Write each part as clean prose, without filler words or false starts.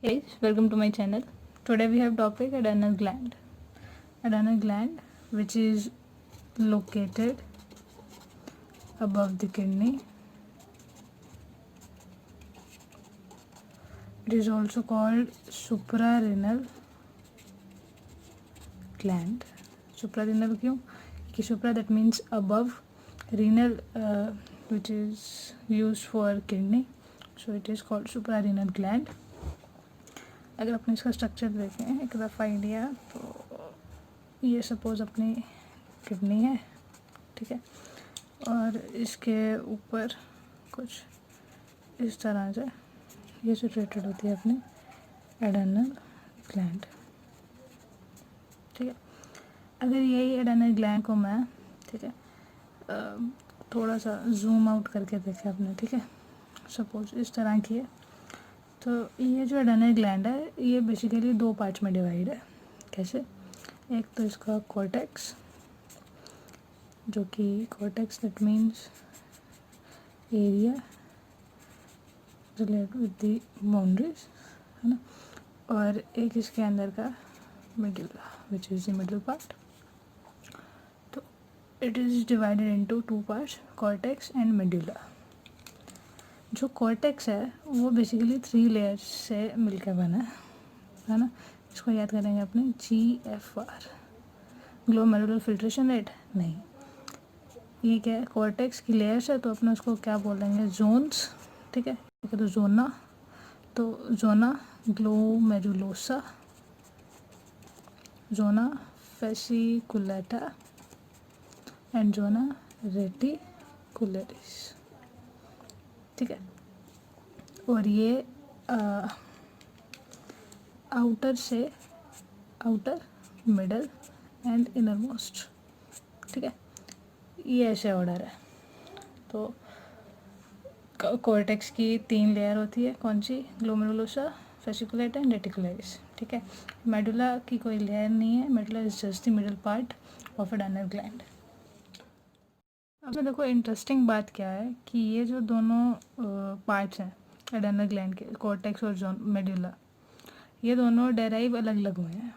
Hey guys, welcome to my channel. Today we have topic adrenal gland. Adrenal gland, which is located above the kidney. It is also called suprarenal gland. Suprarenal क्यों? कि supra that means above, renal which is used for kidney, so it is called suprarenal gland. अगर अपने इसका structure देखें एक rough idea, तो ये suppose अपनी किडनी है, ठीक है, और इसके ऊपर कुछ इस तरह से ये सिचुएटेड होती है अपनी एडेनल ग्लैंड, ठीक है। अगर यही एडेनल ग्लैंड को मैं, ठीक है, थोड़ा सा जूम आउट करके देखें अपने, ठीक है, सपोज इस तरह की है, तो ये जो एडेनल ग्लैंड है ये बेसिकली दो पार्ट्स में डिवाइड है। कैसे? एक तो इसका कॉर्टेक्स, जो कि cortex that means area related with the boundaries, है ना, और एक इसके अंदर का medulla which is the middle part. तो it is divided into two parts, cortex and medulla. जो कॉर्टेक्स है वो बेसिकली 3 लेयर्स से मिलकर बना है ना। इसको याद करेंगे अपने GFR, ग्लोमेरुलर फिल्ट्रेशन रेट। नहीं, ये क्या है? कॉर्टेक्स की लेयर्स है, तो अपने उसको क्या बोलेंगे? जोन्स, ठीक है। तो जोना, तो zona glomerulosa, zona fasciculata and zona reticularis, ठीक है। और ये आउटर से outer, middle and inner most, ठीक है, ये ऐसे ऑर्डर है। तो कॉर्टेक्स की 3 लेयर होती है, कौन सी? ग्लोमेरुलोसा, फेसिकुलेटा एंड रेटिकुलरिस, ठीक है। मेडुला की कोई लेयर नहीं है, medulla is just the middle part of adrenal gland. अब देखो इंटरेस्टिंग बात क्या है कि ये जो दोनों पार्ट्स हैं एडेनल ग्लैंड के, कॉर्टेक्स और जोन मेडुला, ये दोनों डेराइव अलग अलग हुए हैं।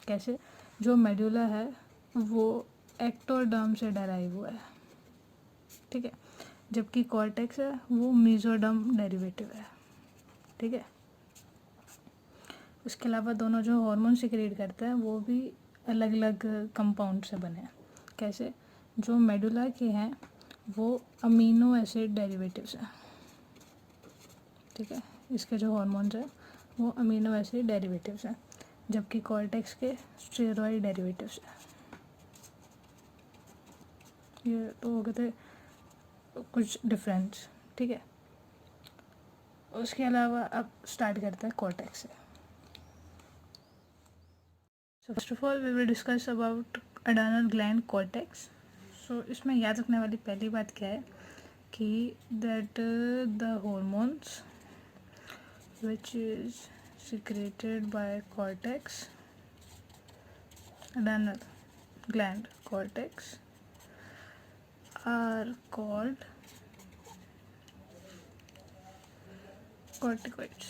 कैसे? जो मेडुला है वो एक्टोडर्म से डेराइव हुआ है, ठीक है, जबकि कॉर्टेक्स है वो मेसोडर्म डेरिवेटिव है, ठीक है। उसके अलावा दोनों जो हार्मोन सिक्रीट करते हैं वो भी अलग अलग कंपाउंड से बने हैं। कैसे? जो मेडुला के हैं वो अमीनो एसिड डेरिवेटिव्स हैं, ठीक है। इसके जो हार्मोन्स हैं वो अमीनो एसिड डेरिवेटिव्स हैं, जबकि कॉर्टेक्स के स्टेरॉइड डेरिवेटिव्स हैं। ये तो हो गए थे कुछ डिफरेंस, ठीक है। उसके अलावा अब स्टार्ट करते हैं कॉर्टेक्स से। So first of all we will discuss about adrenal gland cortex. So इसमें याद रखने वाली पहली बात क्या है कि that the hormones which is secreted by cortex, adrenal gland cortex, are called corticoids,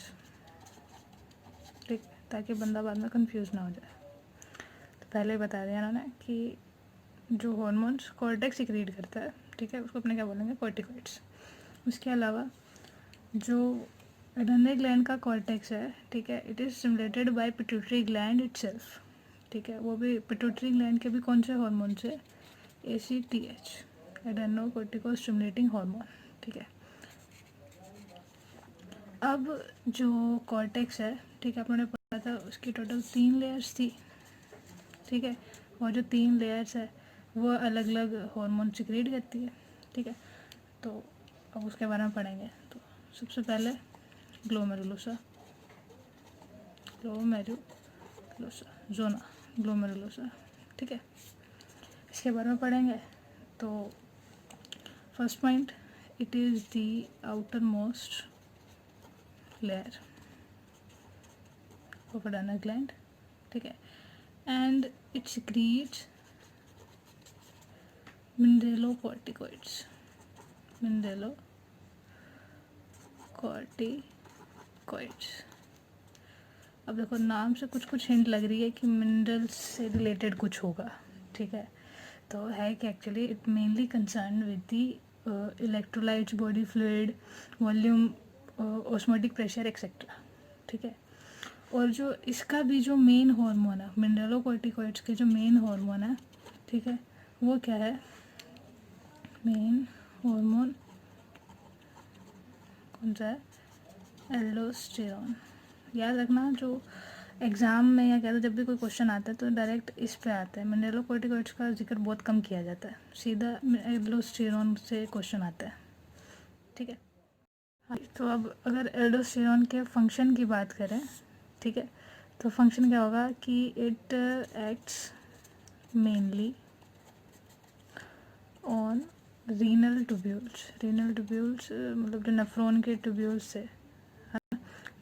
ठीक है, ताकि बंदा बाद में कंफ्यूज ना हो जाए। तो पहले बता दिया इन्होंने कि जो हार्मोन्स कॉर्टेक्स सिक्रीट करता है, ठीक है, उसको अपने क्या बोलेंगे? कॉर्टिकॉइड्स। उसके अलावा जो एडेनल ग्लैंड का कॉर्टेक्स है, ठीक है, it is stimulated by pituitary gland itself, ठीक है। वो भी पिट्यूटरी ग्लैंड के भी कौन से हार्मोन से? ACTH, adeno cortico stimulating hormone, ठीक है। अब जो कॉर्टेक्स है, ठीक है, आपने पढ़ा था उसकी टोटल 3 लेयर्स थी, ठीक है, और जो 3 लेयर्स है वो अलग अलग हार्मोन सिक्रीट करती है, ठीक है। तो अब उसके बारे में पढ़ेंगे। तो सबसे पहले ग्लोमेरुलोसा, ग्लोमेरुलोसा, जोना ग्लोमेरुलोसा, ठीक है, इसके बारे में पढ़ेंगे। तो first point, it is the outermost layer of adrenal gland, ठीक है, and it secretes mineralocorticoids, mineralocorticoids, अब देखो नाम से कुछ कुछ हिंट लग रही है कि मिनरल्स से रिलेटेड कुछ होगा, ठीक है। तो है कि actually it mainly concern with the electrolytes, body fluid, volume, osmotic pressure etcetera, ठीक है। और जो इसका भी जो मेन हार्मोन है, मिनरलोकॉर्टिकॉइड्स के जो मेन हार्मोन है, ठीक है, वो क्या है, मेन हार्मोन कौन सा है, एल्डोस्टेरॉन। याद रखना, जो एग्ज़ाम में या कहते जब भी कोई क्वेश्चन आता है तो डायरेक्ट इस पे आता है, मिनरलोकॉर्टिकॉइड्स का जिक्र बहुत कम किया जाता है, सीधा एल्डोस्टेरॉन से क्वेश्चन आता है, ठीक है। हाँ, तो अब अगर एल्डोस्टेरॉन के फंक्शन की बात करें, ठीक है, तो फंक्शन क्या होगा कि it acts mainly on renal tubules. Renal tubules मतलब जो नेफ्रॉन के ट्यूब्यूल्स से,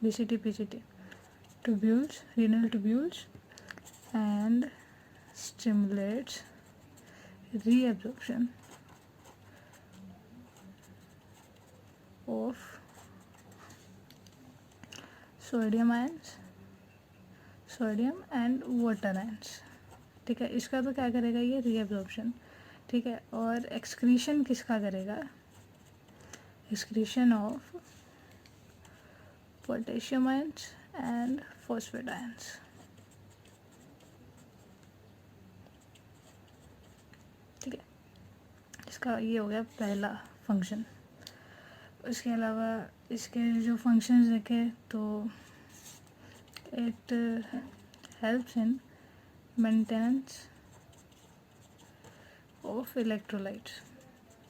BCT PCT tubules, renal tubules, and stimulates reabsorption of sodium ions, sodium and water ions, ठीक है। इसका तो क्या करेगा ये, रीएब्जॉर्प्शन, ठीक है। और एक्सक्रीशन किसका करेगा, excretion of potassium ions and phosphate ions, ठीक है। इसका ये हो गया पहला फंक्शन। इसके अलावा इसके जो फंक्शंस देखें तो it helps in maintenance of electrolytes,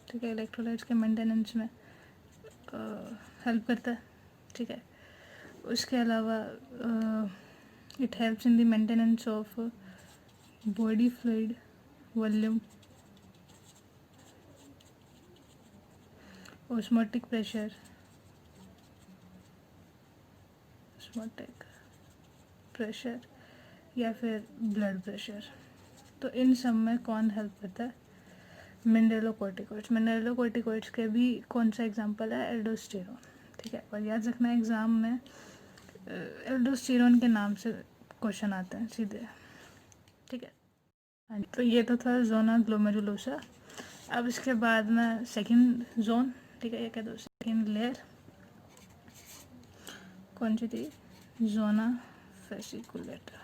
ठीक है, इलेक्ट्रोलाइट्स के मेंटेनेंस में हेल्प करता है, ठीक है। उसके अलावा it helps in the maintenance of body fluid, volume, osmotic pressure, osmotic pressure या फिर ब्लड प्रेशर। तो इन सब में कौन हेल्प करता है, मिनरलोकॉर्टिकॉइड्स। मिनरलोकॉर्टिकॉइड्स के भी कौन सा एग्जांपल है, एल्डोस्टेरॉन, ठीक है। और याद रखना एग्ज़ाम में एल्डोस्टेरॉन के नाम से क्वेश्चन आते हैं सीधे, ठीक है। हाँ, तो ये तो था जोना ग्लोमेरुलोसा। अब इसके बाद में सेकंड जोन, ठीक है, ये कह दो सेकंड लेयर कौन सी थी, जोना फेसिकुलेटा।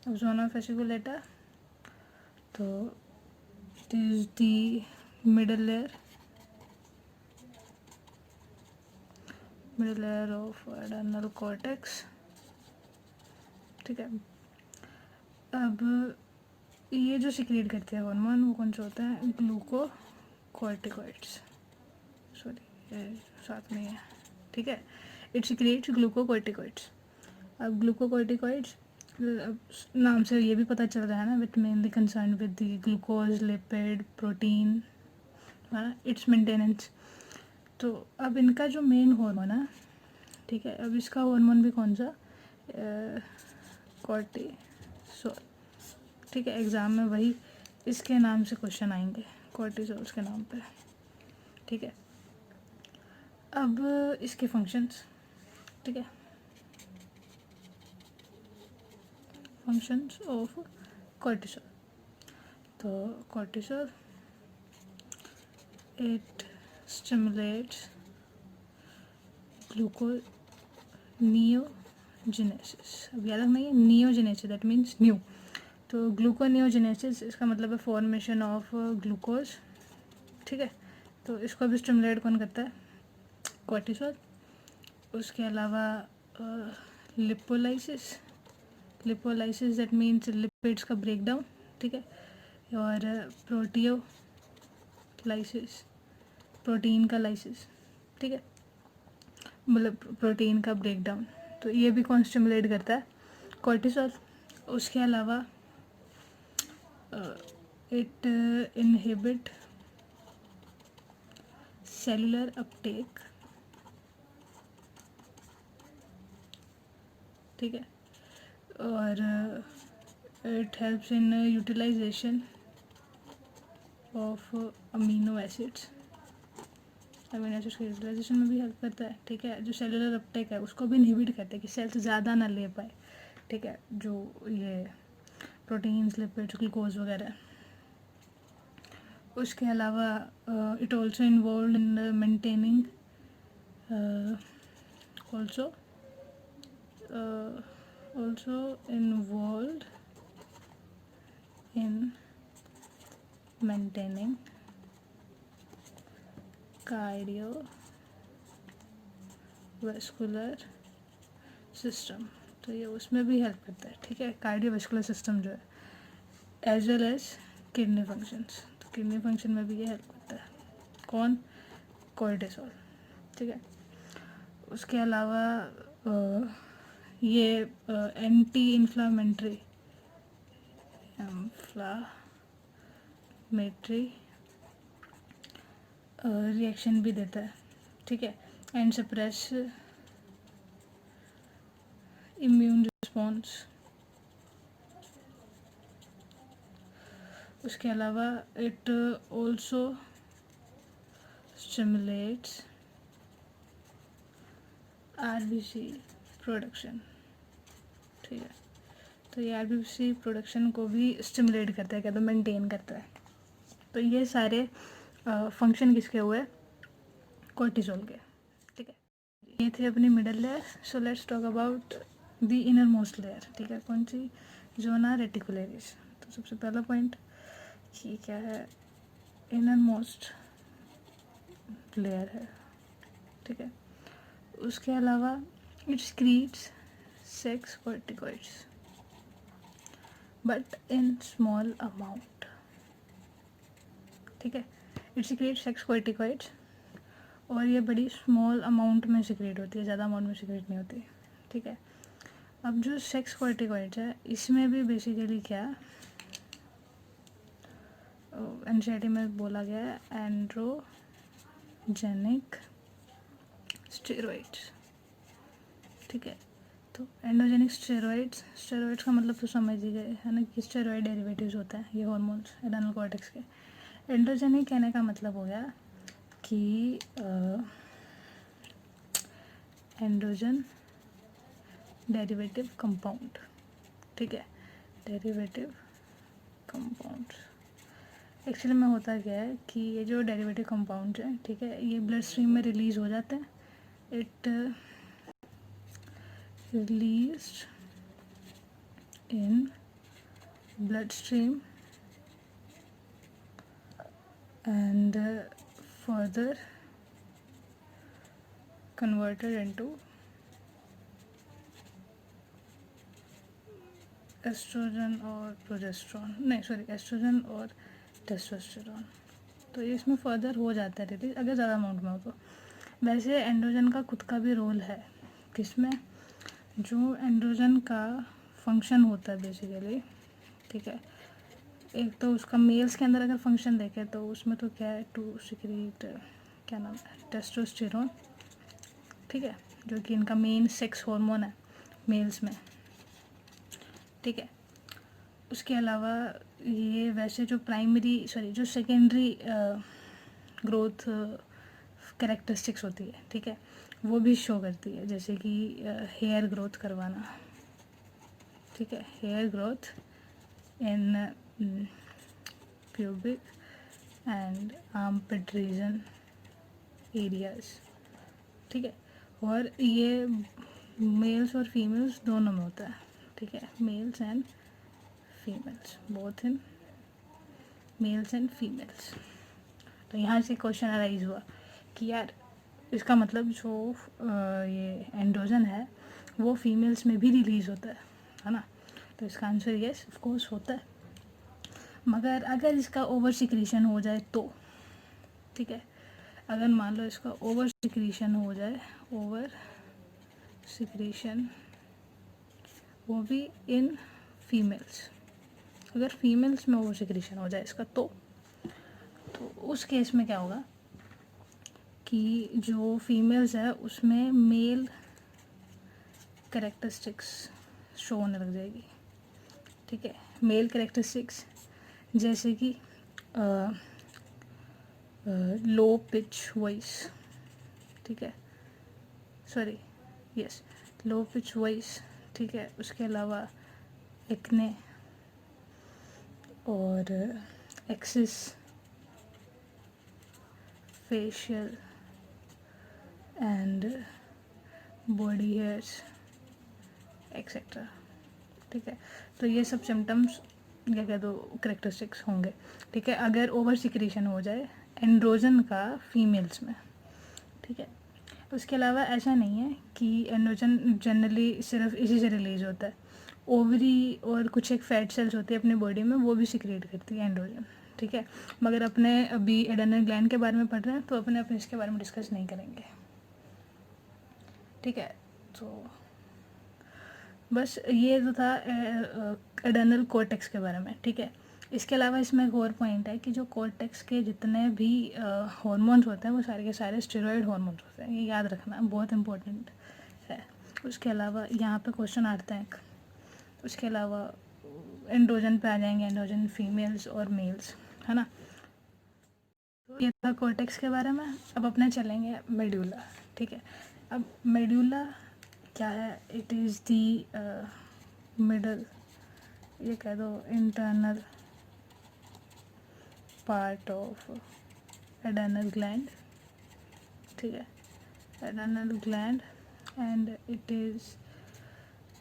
अब जोना फेसिकुलेटा तो it is the middle layer of adrenal cortex, ठीक है। अब ये जो सिक्रिएट करते हैं हार्मोन वो कौन सा होता है, ग्लूकोकॉर्टिकॉइड्स, सॉरी ये साथ में है, ठीक है। It secretes glucocorticoids. अब ग्लूकोकॉर्टिकॉइड्स नाम से ये भी पता चल रहा है ना, with mainly concern with the glucose, lipid, protein, its maintenance. तो अब इनका जो मेन हार्मोन है, ठीक है, अब इसका हार्मोन भी कौन सा, कॉर्टिसोल, ठीक है। एग्ज़ाम में वही इसके नाम से क्वेश्चन आएंगे, कॉर्टिसोल्स के नाम पे, ठीक है। अब इसके फंक्शंस, ठीक है, फंक्शंस ऑफ कॉर्टिसोल। तो कॉर्टिसोल इट स्टिमुलेट्स ग्लूकोनियोजेनेसिस। अब याद रखना, ये नियोजेनेसिस दैट मीन्स न्यू। तो ग्लूकोनियोजेनेसिस इसका मतलब है फॉर्मेशन ऑफ ग्लूकोज, ठीक है। तो इसको भी स्टिमुलेट कौन करता है, कॉर्टिसोल। उसके अलावा lipolysis, lipolysis that means lipids का ब्रेकडाउन, ठीक है। और प्रोटियोलाइसिस, प्रोटीन का लाइसिस, ठीक है, मतलब प्रोटीन का ब्रेकडाउन। तो ये भी कौन स्टिमुलेट करता है, कॉर्टिसोल। उसके अलावा इट इनहिबिट सेलुलर अपटेक, ठीक है। और it helps in utilization of amino acids amino acid की यूटिलाइजेशन में भी हेल्प करता है, ठीक है। जो सेलुलर अपटेक है उसको भी इनहिबिट करता है कि सेल्स ज़्यादा ना ले पाए, ठीक है, जो ये प्रोटीन्स, लिपिड्स, ग्लूकोज वगैरह। उसके अलावा it also involve in maintaining also involved in maintaining cardiovascular system, तो ये उसमें भी हेल्प करता है, ठीक है। कार्डियोवैस्कुलर सिस्टम जो है as well as kidney functions, तो किडनी फंक्शन में भी ये हेल्प करता है। कौन? कोर्टिसोल, ठीक है। उसके अलावा ये एंटी इन्फ्लामेटरी रिएक्शन भी देता है, ठीक है, एंड सप्रेस इम्यून रिस्पॉन्स। उसके अलावा it also stimulates RBC production, ठीक है। तो ये आरबीसी प्रोडक्शन को भी स्टिमुलेट करता है, क्या तो मेंटेन करता है। तो ये सारे फंक्शन किसके हुए? कोर्टिसोल के, ठीक है। ये थे अपनी middle layer. So let's talk about the inner most layer, ठीक है। कौन सी? Zona reticularis. तो सबसे पहला पॉइंट कि क्या है, इनर मोस्ट लेयर है, ठीक है। उसके अलावा it secretes sex corticoids but in small amount, ठीक है। इट secretes सेक्स corticoids और ये बड़ी स्मॉल अमाउंट में सिक्रेट होती है, ज़्यादा अमाउंट में सिक्रेट नहीं होती, ठीक है। अब जो सेक्स corticoids है इसमें भी बेसिकली क्या एनसीईआरटी में बोला गया है, एंड्रोजेनिक स्टेरॉइड्स, ठीक है। तो एंडोजेनिक स्टेरॉइड्स का मतलब तो समझ ही गए है ना कि स्टेरॉइड डेरिवेटिव्स होते हैं ये हार्मोन्स एड्रेनल कॉर्टेक्स के। एंडोजेनिक कहने का मतलब हो गया कि एंड्रोजन डेरिवेटिव कंपाउंड, ठीक है, डेरिवेटिव कंपाउंड। एक्चुअली में होता क्या है कि ये जो डेरिवेटिव कंपाउंड्स हैं, ठीक है, ये ब्लड स्ट्रीम में रिलीज हो जाते हैं। It released in bloodstream and further converted into estrogen और प्रोजेस्ट्रॉन, नहीं सॉरी एस्ट्रोजन और टेस्टोस्टेरोन। तो ये इसमें फर्दर हो जाता है रिलीज अगर ज़्यादा अमाउंट में हो तो। वैसे एंड्रोजन का खुद का भी रोल है, किसमें? जो एंड्रोजन का फंक्शन होता है बेसिकली, ठीक है। एक तो उसका मेल्स के अंदर अगर फंक्शन देखें तो उसमें तो क्या है, टू सिक्रीट क्या नाम है, टेस्टोस्टेरोन, ठीक है, जो कि इनका मेन सेक्स हार्मोन है मेल्स में, ठीक है। उसके अलावा ये वैसे जो जो सेकेंडरी ग्रोथ कैरेक्टरिस्टिक्स होती है, ठीक है, वो भी शो करती है, जैसे कि हेयर ग्रोथ करवाना, ठीक है, hair growth in pubic and armpit region areas, ठीक है। और ये मेल्स और फीमेल्स दोनों में होता है, ठीक है, mails and females, both in males and females. तो यहाँ से क्वेश्चन अराइज हुआ कि यार इसका मतलब जो ये एंड्रोजन है वो फीमेल्स में भी रिलीज होता है ना? तो इसका आंसर यस ऑफ कोर्स होता है, मगर अगर इसका ओवर सिक्रीशन हो जाए तो, ठीक है, अगर मान लो इसका ओवर सिक्रीशन हो जाए, ओवर सिक्रीशन वो भी इन फीमेल्स, अगर फीमेल्स में ओवर सिक्रीशन हो जाए इसका तो उस केस में क्या होगा कि जो फीमेल्स है उसमें मेल कैरेक्टरिस्टिक्स शो होने लग जाएगी, ठीक है। मेल कैरेक्टरिस्टिक्स जैसे कि लो पिच वॉइस, ठीक है, sorry, yes, low pitch voice, ठीक है। उसके अलावा एक्ने और axis, facial and body hairs etcetera, ठीक है। तो ये सब सिम्टम्स या कह दो करेक्टरिस्टिक्स होंगे, ठीक है, अगर ओवर सिक्रीशन हो जाए एंड्रोजन का फीमेल्स में, ठीक है। उसके अलावा ऐसा नहीं है कि एंड्रोजन जनरली सिर्फ इसी से रिलीज होता है, ओवरी और कुछ एक फैट सेल्स होती है अपनी बॉडी में, वो भी सिक्रेट करती है एंड्रोजन, ठीक है। मगर अपने अभी एडेनल ग्लैंड के बारे में पढ़ रहे हैं तो अपने इसके बारे में डिस्कस नहीं करेंगे, ठीक है। तो बस ये तो था एडेनल कोर्टेक्स के बारे में, ठीक है। इसके अलावा इसमें एक और पॉइंट है कि जो कोर्टेक्स के जितने भी हार्मोन्स होते हैं वो सारे के सारे स्टेरॉयड हार्मोन्स होते हैं, ये याद रखना बहुत इंपॉर्टेंट है। उसके अलावा यहाँ पे क्वेश्चन आते हैं, उसके अलावा एंड्रोजन पे आ जाएंगे, एंड्रोजन फीमेल्स और मेल्स, है ना। तो ये था कोर्टेक्स के बारे में। अब अपने चलेंगे मेड्यूला, ठीक है। अब मेड्यूला क्या है? इट इज़ दी मिडल, ये कह दो internal part of adrenal gland, ठीक है, adrenal gland, and it is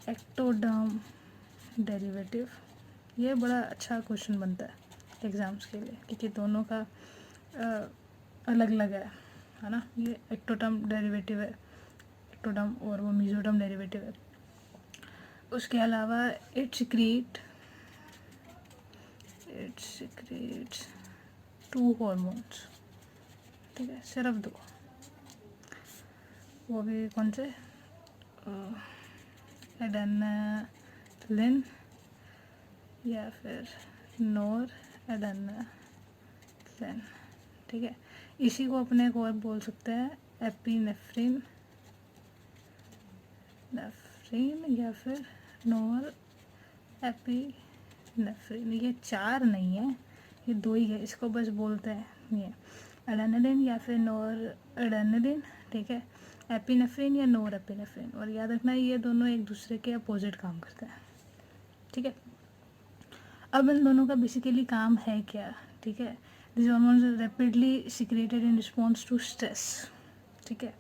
ectoderm derivative. ये बड़ा अच्छा क्वेश्चन बनता है एग्ज़ाम्स के लिए क्योंकि दोनों का अलग अलग है ना। ये एक्टोडर्म डेरिवेटिव है, एक्टोडर्म, और वो मीजोडर्म डेरिवेटिव है। उसके अलावा इट सिक्रेट्स 2 हॉर्मोन्स, ठीक है, सिर्फ 2, वो भी कौन से? एडेनलिन या फिर नोर एडेनलिन, ठीक है। इसी को अपने एक और बोल सकते हैं एपिनेफ्रिन या फिर नोर एपिनेफ्रिन। ये 4 नहीं है, ये 2 ही है, इसको बस बोलते हैं ये एडेनलिन या फिर नोर एडेनलिन, ठीक है, एपिनेफ्रिन या नोर एपिनेफ्रिन। और याद रखना ये दोनों एक दूसरे के अपोजिट काम करते हैं, ठीक है। अब इन दोनों का बेसिकली काम है क्या, ठीक है। This hormones are rapidly secreted in response to stress, ठीक है।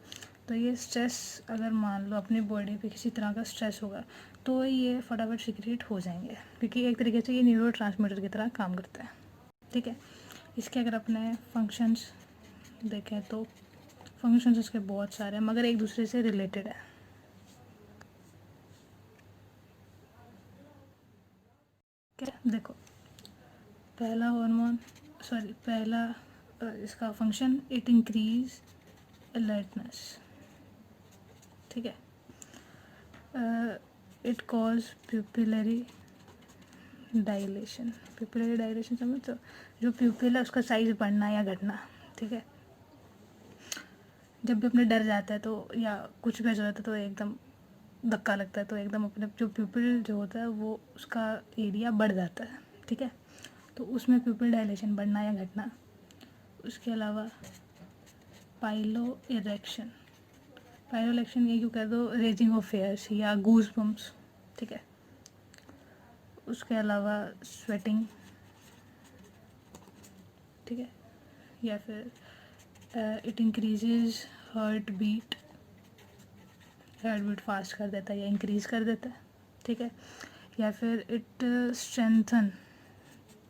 तो ये स्ट्रेस, अगर मान लो अपनी बॉडी पे किसी तरह का स्ट्रेस होगा तो ये फटाफट सिक्रेट हो जाएंगे क्योंकि एक तरीके से ये न्यूरो ट्रांसमीटर की तरह काम करता है, ठीक है। इसके अगर अपने फंक्शंस देखें तो फंक्शंस इसके बहुत सारे हैं मगर एक दूसरे से रिलेटेड है, क्या? देखो, पहला हार्मोन, पहला इसका फंक्शन, इट इंक्रीज अलर्टनेस, ठीक है। It cause pupillary dilation. Pupillary dilation समझ तो, जो प्यूपिल है उसका साइज बढ़ना या घटना, ठीक है। जब भी अपने डर जाता है तो या कुछ भी ऐसा होता है तो एकदम धक्का लगता है तो एकदम अपने जो प्यूपिल जो होता है वो उसका एरिया बढ़ जाता है, ठीक है। तो उसमें प्यूपिल डायलेशन बढ़ना या घटना। उसके अलावा पाइलो इरेक्शन, ये क्यों कह दो रेजिंग ऑफ फेयर्स या गूज बम्स, ठीक है। उसके अलावा स्वेटिंग, ठीक है, या फिर it increases heart beat fast कर देता है या इंक्रीज कर देता है, ठीक है। या फिर इट स्ट्रेंथन,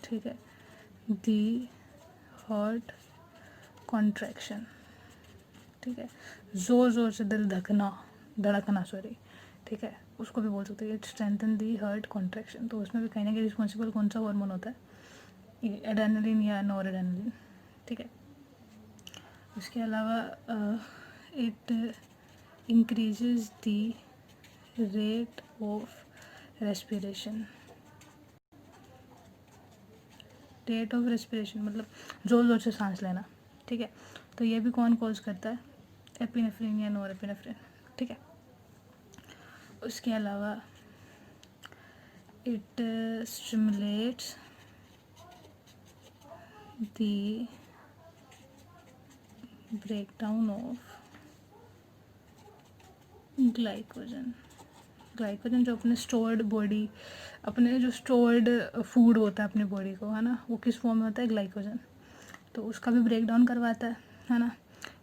ठीक है, दी हार्ट कॉन्ट्रैक्शन, ठीक है, ज़ोर ज़ोर से दिल धड़कना, ठीक है, उसको भी बोल सकते हैं it strengthen the heart contraction. तो उसमें भी कहीं ना कहीं रिस्पॉन्सिबल कौन सा हार्मोन होता है? एड्रेनलिन या नॉर एड्रेनलिन, ठीक है। इसके अलावा it increases the rate of respiration. Rate of respiration मतलब ज़ोर ज़ोर से सांस लेना, ठीक है। तो ये भी कौन कॉज करता है? एपिनेफ्रिन या नॉर एपिनेफ्रिन, ठीक है। उसके अलावा it stimulates the breakdown of glycogen, glycogen जो अपने स्टोर्ड बॉडी, अपने जो स्टोर्ड फूड होता है अपनी बॉडी को, है ना, वो किस फॉर्म में होता है, ग्लाइकोजन। तो उसका भी ब्रेक डाउन करवाता है ना।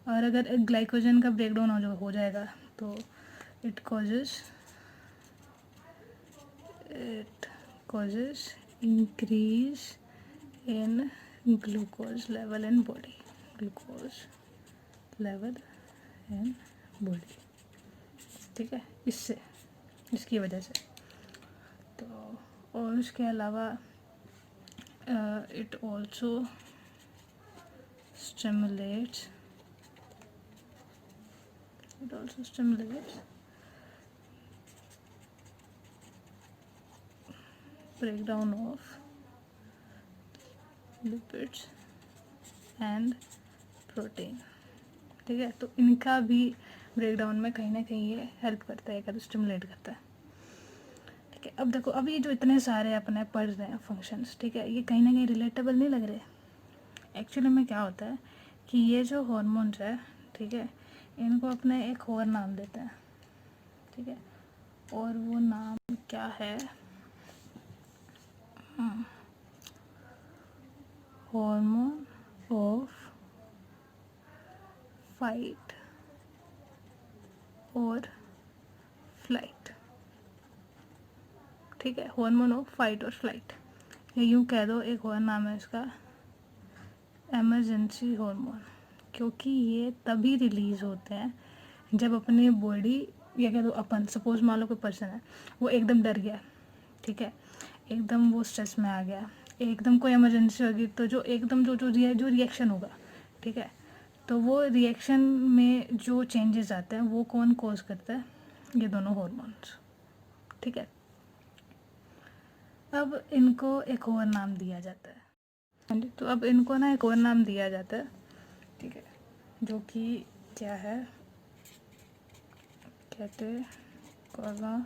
और अगर ग्लाइकोजन का ब्रेक डाउन हो जाएगा तो it causes increase in glucose level in body, glucose level in body, ठीक है, इससे, इसकी वजह से। तो और उसके अलावा it also stimulates breakdown of lipids and protein, ठीक है। तो इनका भी ब्रेकडाउन में कहीं ना कहीं ये हेल्प करता है, स्टिमुलेट करता है, ठीक है। अब देखो, अब ये जो इतने सारे अपने पढ़ रहे हैं फंक्शंस, ठीक है, ये कहीं ना कहीं रिलेटेबल नहीं लग रहे। एक्चुअली में क्या होता है कि ये जो हॉर्मोन्स है, ठीक है, इनको अपने एक और नाम देते हैं, ठीक है, और वो नाम क्या है, हार्मोन ऑफ फाइट और फ्लाइट, ठीक है, हार्मोन ऑफ फाइट और फ्लाइट, या यूँ कह दो एक और नाम है इसका, एमरजेंसी हार्मोन, क्योंकि ये तभी रिलीज़ होते हैं जब अपनी बॉडी, या कह दो अपन, सपोज मान लो कोई पर्सन है, वो एकदम डर गया, ठीक है, एकदम वो स्ट्रेस में आ गया, एकदम कोई इमरजेंसी होगी, तो जो एकदम जो रिएक्शन होगा, ठीक है, तो वो रिएक्शन में जो चेंजेस आते हैं वो कौन कॉज करता है, ये दोनों हार्मोन्स, ठीक है। अब इनको एक और नाम दिया जाता है, हाँ जी, तो अब इनको ना एक और नाम दिया जाता है, ठीक है, जो कि क्या है, कैटेकोलामाइन्स,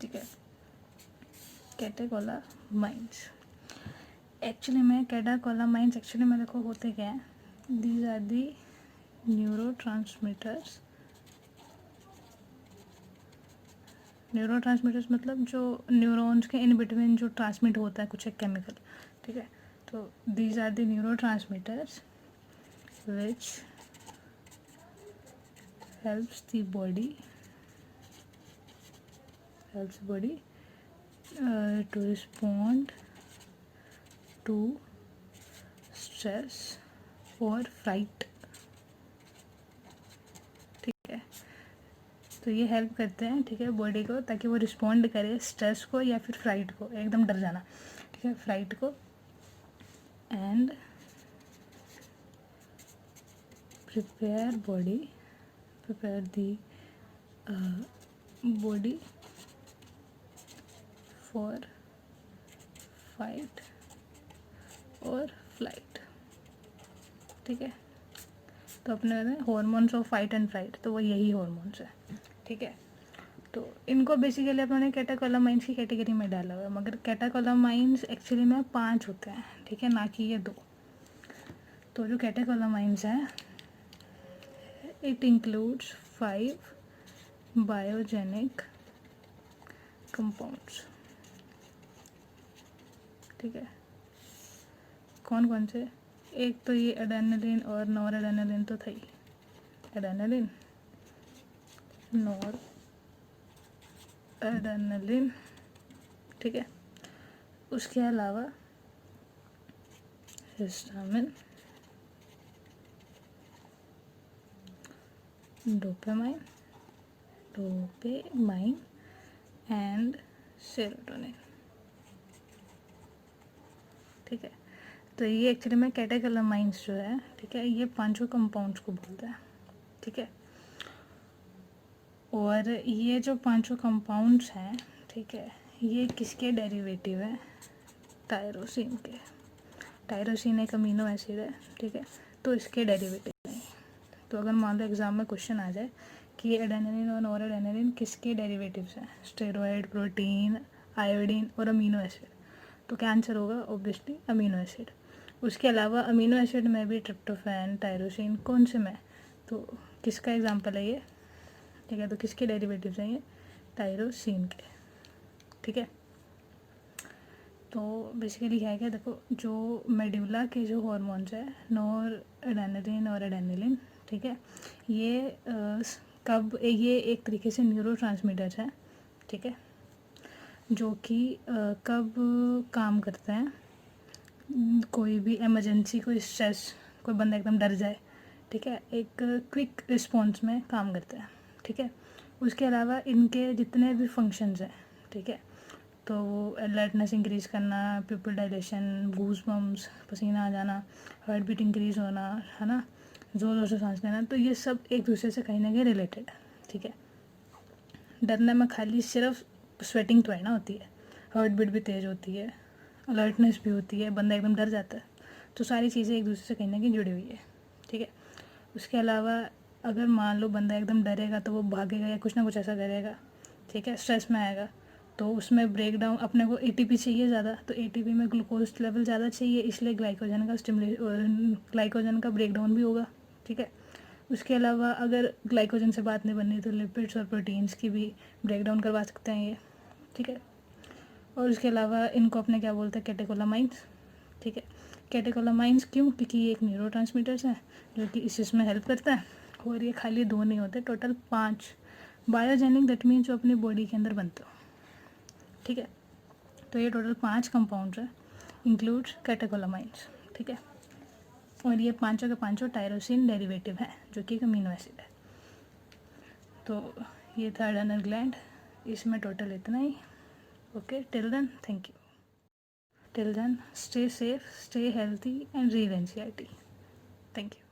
ठीक है, कैटेकोलामाइन्स। एक्चुअली में कैटेकोलामाइन्स एक्चुअली में देखो होते क्या हैं, these are the neurotransmitters, neurotransmitters मतलब जो न्यूरॉन्स के इन बिटवीन जो ट्रांसमिट होता है कुछ एक केमिकल, ठीक है, तो these are the neurotransmitters which helps the body to respond to stress or fright, ठीक है, तो ये हेल्प करते हैं, ठीक है, बॉडी को, ताकि वो रिस्पॉन्ड करे स्ट्रेस को या फिर फ्राइट को, एकदम डर जाना, ठीक है, फ्राइट को, and prepare the body for fight और फ्लाइट, ठीक है। तो अपने hormones of fight and flight, तो वो यही हार्मोन्स है, ठीक है। तो इनको बेसिकली अपने कैटेकोलामाइन्स की कैटेगरी में डाला हुआ है, मगर कैटेकोलामाइन्स एक्चुअली में 5 होते हैं, ठीक है, ना कि ये 2। तो जो कैटेकोलामाइन्स हैं, इट इंक्लूड्स 5 बायोजेनिक कंपाउंड्स, ठीक है, कौन कौन से, एक तो ये एडेनिलिन और नॉर एडेनिलिन तो था ही, एडेनिलिन, नॉर एडेनिलिन, ठीक है, उसके अलावा हिस्टामिन, डोपामाइन एंड सेरोटोनिन, ठीक है। तो ये एक्चुअली में कैटेकोलामाइन्स जो है, ठीक है, ये 5 कंपाउंड्स को बोलता है, ठीक है। और ये जो 5 कंपाउंड्स हैं, ठीक है, ये किसके डेरिवेटिव हैं, टायरोसिन के। टायरोसिन एक अमीनो एसिड है, ठीक है, तो इसके डेरिवेटिव हैं। तो अगर मान लो एग्जाम में क्वेश्चन आ जाए कि एडेनिलिन और नॉर एडेनिलिन किसके डेरिवेटिव्स हैं, स्टेरॉयड, प्रोटीन, आयोडीन और अमीनो एसिड, तो क्या आंसर होगा, ऑब्वियसली अमीनो एसिड। उसके अलावा अमीनो एसिड में भी ट्रिप्टोफैन, टायरोसिन, कौन से में, तो किसका एग्जांपल है ये, ठीक है, तो किसके डेरिवेटिव्स हैं ये, टायरोसिन के, ठीक है। तो बेसिकली क्या है कि देखो जो मेडुला के जो हॉर्मोन्स है नोर एडेनिलिन और एडेनिलिन, ठीक है, ये ये एक तरीके से न्यूरोट्रांसमीटर्स हैं, ठीक है, जो कि कब काम करते हैं, कोई भी इमरजेंसी, कोई स्ट्रेस, कोई बंदा एकदम डर जाए, ठीक है, एक क्विक रिस्पॉन्स में काम करते हैं, ठीक है। उसके अलावा इनके जितने भी फंक्शंस हैं, ठीक है, तो वो अलर्टनेस इंक्रीज़ करना, पिपल डायलेशन, गूज बम्स, पसीना आ जाना, हार्ट बीट इंक्रीज़ होना, है ना, ज़ोर ज़ोर से सांस लेना, तो ये सब एक दूसरे से कहीं ना कहीं रिलेटेड है, ठीक है। डरने में खाली सिर्फ स्वेटिंग तो है ना होती है, हार्ट बीट भी तेज़ होती है, अलर्टनेस भी होती है, बंदा एकदम डर जाता है, तो सारी चीज़ें एक दूसरे से कहीं ना कहीं जुड़ी हुई है, ठीक है। उसके अलावा अगर मान लो बंदा एकदम डरेगा तो वो भागेगा या कुछ ना कुछ ऐसा करेगा, ठीक है, स्ट्रेस में आएगा, तो उसमें ब्रेक डाउन, अपने को एटीपी चाहिए ज़्यादा, तो एटीपी में ग्लूकोज लेवल ज़्यादा चाहिए, इसलिए ग्लाइकोजन का ब्रेक डाउन भी होगा, ठीक है। उसके अलावा अगर ग्लाइकोजन से बात नहीं बननी तो लिपिड्स और प्रोटीन्स की भी ब्रेक डाउन करवा सकते हैं ये, ठीक है। और उसके अलावा इनको अपने क्या बोलते हैं, कैटेकोलामाइंस, ठीक है। कैटेकोलामाइंस क्यों, क्योंकि ये एक न्यूरोट्रांसमीटर्स है जो कि इस चीज़ में हेल्प करता है, और ये खाली 2 नहीं होते, टोटल 5 बायोजेनिक, दैट मीन्स जो अपनी बॉडी के अंदर बनते हो, ठीक है। तो ये टोटल 5 कंपाउंड्स है, इंक्लूड्स कैटेकोलामाइंस, ठीक है। और ये पांचों के पांचों टायरोसिन डेरिवेटिव है जो कि एक अमीनो एसिड है। तो ये था एड्रेनल ग्लैंड, इसमें टोटल इतना ही। Okay, till then thank you, till then stay safe, stay healthy and read NCERT, thank you.